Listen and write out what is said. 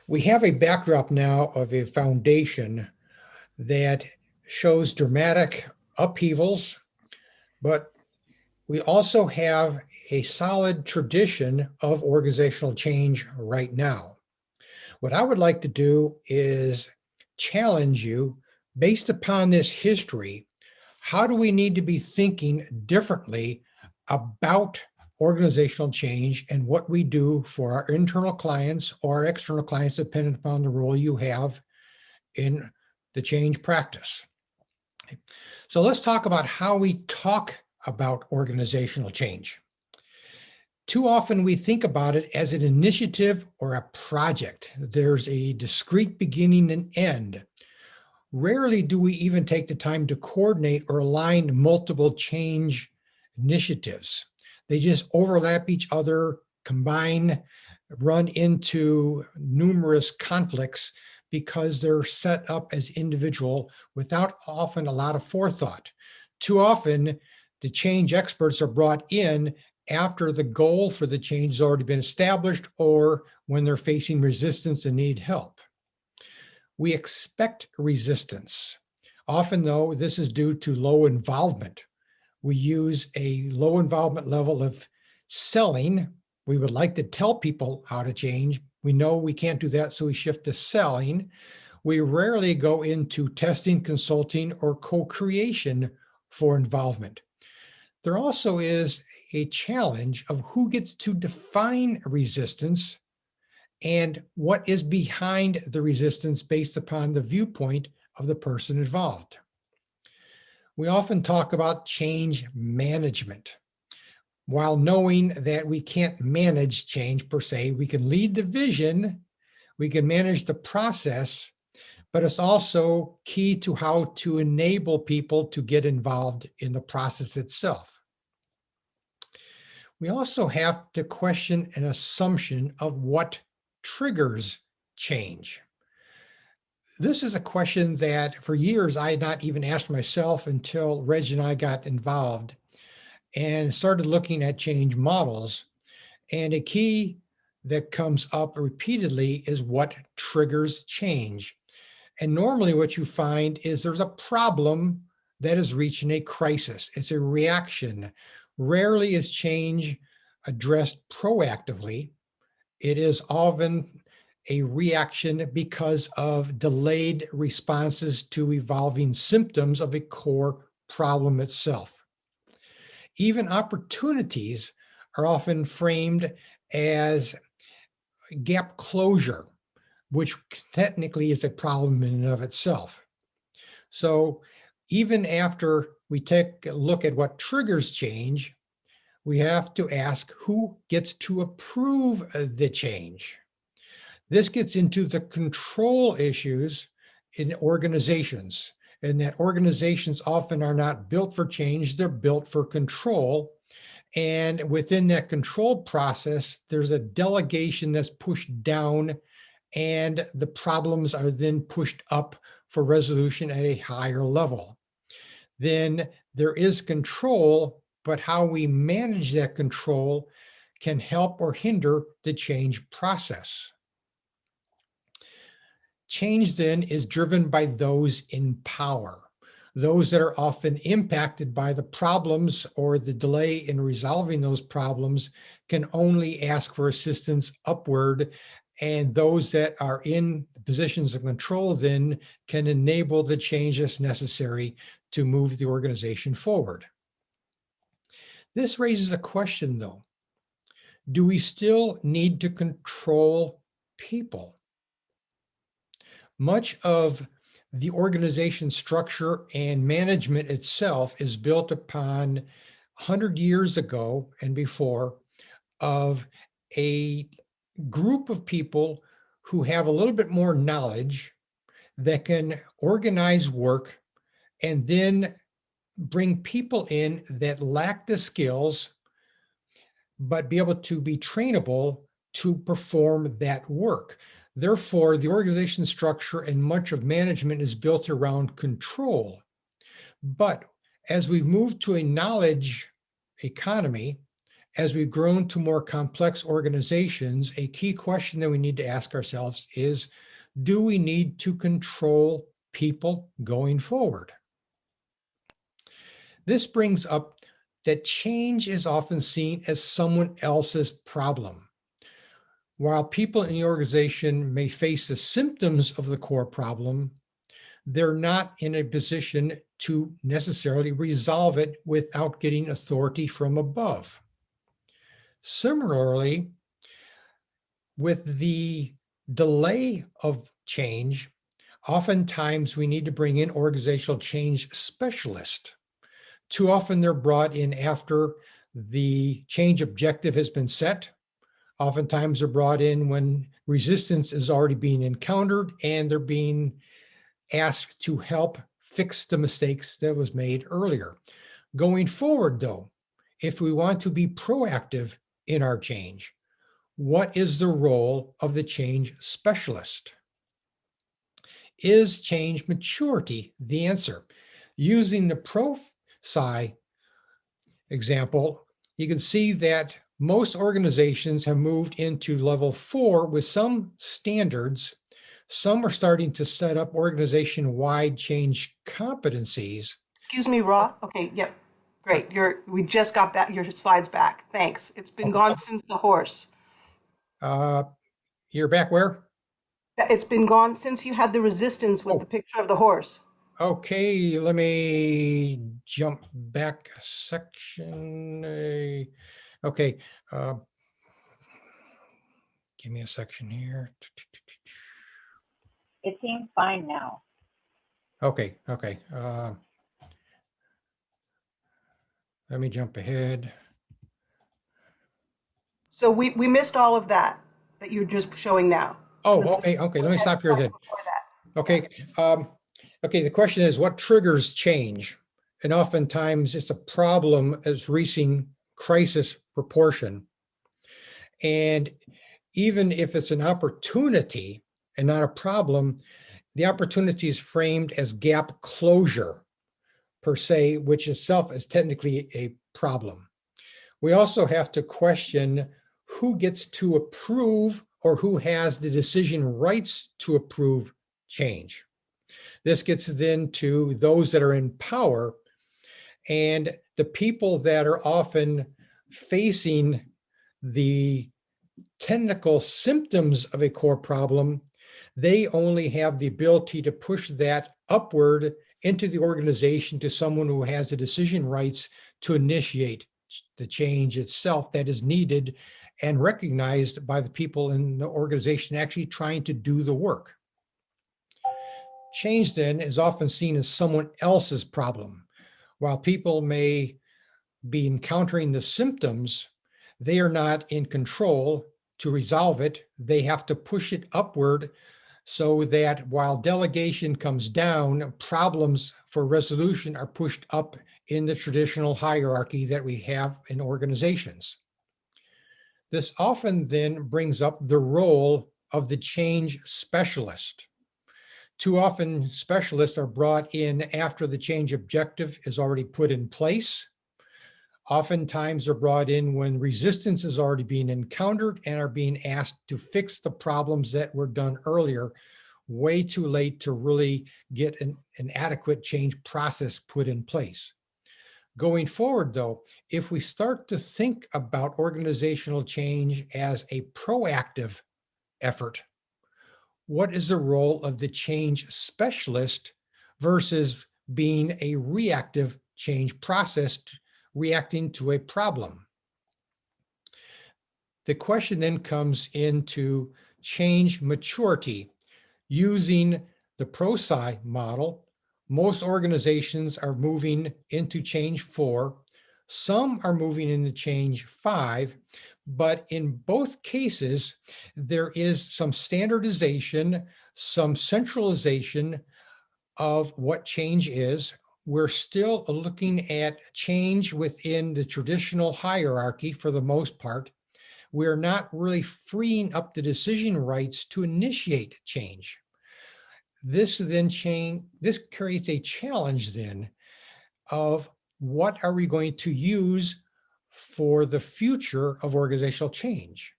We have a backdrop now of a foundation that shows dramatic upheavals, but we also have a solid tradition of organizational change right now. What I would like to do is challenge you based upon this history. How do we need to be thinking differently about organizational change and what we do for our internal clients or external clients, depending upon the role you have in the change practice? So let's talk about how we talk about organizational change. Too often we think about it as an initiative or a project. There's a discrete beginning and end. Rarely do we even take the time to coordinate or align multiple change initiatives. They just overlap each other, combine, run into numerous conflicts because they're set up as individual without often a lot of forethought. Too often, the change experts are brought in after the goal for the change has already been established or when they're facing resistance and need help. We expect resistance. Often, though, this is due to low involvement. We use a low involvement level of selling. We would like to tell people how to change. We know we can't do that, so we shift to selling. We rarely go into testing, consulting, or co-creation for involvement. There also is a challenge of who gets to define resistance and what is behind the resistance based upon the viewpoint of the person involved. We often talk about change management. While knowing that we can't manage change per se, we can lead the vision, we can manage the process, but it's also key to how to enable people to get involved in the process itself. We also have to question an assumption of what triggers change. This is a question that for years I had not even asked myself until Reg and I got involved and started looking at change models. And a key that comes up repeatedly is what triggers change. And normally what you find is there's a problem that is reaching a crisis. It's a reaction. Rarely is change addressed proactively. It is often a reaction because of delayed responses to evolving symptoms of a core problem itself. Even opportunities are often framed as gap closure, which technically is a problem in and of itself. So even after we take a look at what triggers change, we have to ask who gets to approve the change. This gets into the control issues in organizations, and that organizations often are not built for change, they're built for control. And within that control process, there's a delegation that's pushed down, and the problems are then pushed up for resolution at a higher level. Then there is control, but how we manage that control can help or hinder the change process. Change then is driven by those in power, those that are often impacted by the problems or the delay in resolving those problems can only ask for assistance upward, and those that are in positions of control then can enable the changes necessary to move the organization forward. This raises a question though. Do we still need to control people? Much of the organization structure and management itself is built upon 100 years ago and before of a group of people who have a little bit more knowledge that can organize work and then bring people in that lack the skills, but be able to be trainable to perform that work. Therefore, the organization structure and much of management is built around control. But as we've moved to a knowledge economy as we've grown to more complex organizations, a key question that we need to ask ourselves is, do we need to control people going forward? This brings up that change is often seen as someone else's problem. While people in the organization may face the symptoms of the core problem, they're not in a position to necessarily resolve it without getting authority from above. Similarly, with the delay of change, oftentimes we need to bring in organizational change specialists. Too often they're brought in after the change objective has been set. Oftentimes they're brought in when resistance is already being encountered and they're being asked to help fix the mistakes that was made earlier. Going forward, though, if we want to be proactive in our change, what is the role of the change specialist? Is change maturity the answer? Using the Pro-Sci example, you can see that most organizations have moved into level 4 with some standards. Some are starting to set up organization-wide change competencies. Excuse me, Raw. Okay, yep. Great. We just got back your slides back. Thanks. It's been gone since the horse. You're back where? It's been gone since you had the resistance with the picture of the horse. Okay, let me jump back a section. Okay, give me a section here. It seems fine now. Okay. Let me jump ahead. So we missed all of that you're just showing now. Oh, okay. Let me stop here then. Okay. Okay. The question is, what triggers change? And oftentimes it's a problem as reaching crisis proportion. And even if it's an opportunity and not a problem, the opportunity is framed as gap closure per se, which itself is technically a problem. We also have to question who gets to approve or who has the decision rights to approve change. This gets then to those that are in power, and the people that are often facing the technical symptoms of a core problem, they only have the ability to push that upward into the organization to someone who has the decision rights to initiate the change itself that is needed and recognized by the people in the organization actually trying to do the work. Change then is often seen as someone else's problem. While people may be encountering the symptoms, they are not in control to resolve it. They have to push it upward so that while delegation comes down, problems for resolution are pushed up in the traditional hierarchy that we have in organizations. This often then brings up the role of the change specialist. Too often, specialists are brought in after the change objective is already put in place. Oftentimes, they're brought in when resistance is already being encountered and are being asked to fix the problems that were done earlier, way too late to really get an adequate change process put in place. Going forward, though, if we start to think about organizational change as a proactive effort, what is the role of the change specialist versus being a reactive change process, reacting to a problem? The question then comes into change maturity. Using the Pro-Sci model, most organizations are moving into change 4. Some are moving into change 5, but in both cases, there is some standardization, some centralization of what change is. We're still looking at change within the traditional hierarchy for the most part. We're not really freeing up the decision rights to initiate change. This creates a challenge then of what are we going to use for the future of organizational change.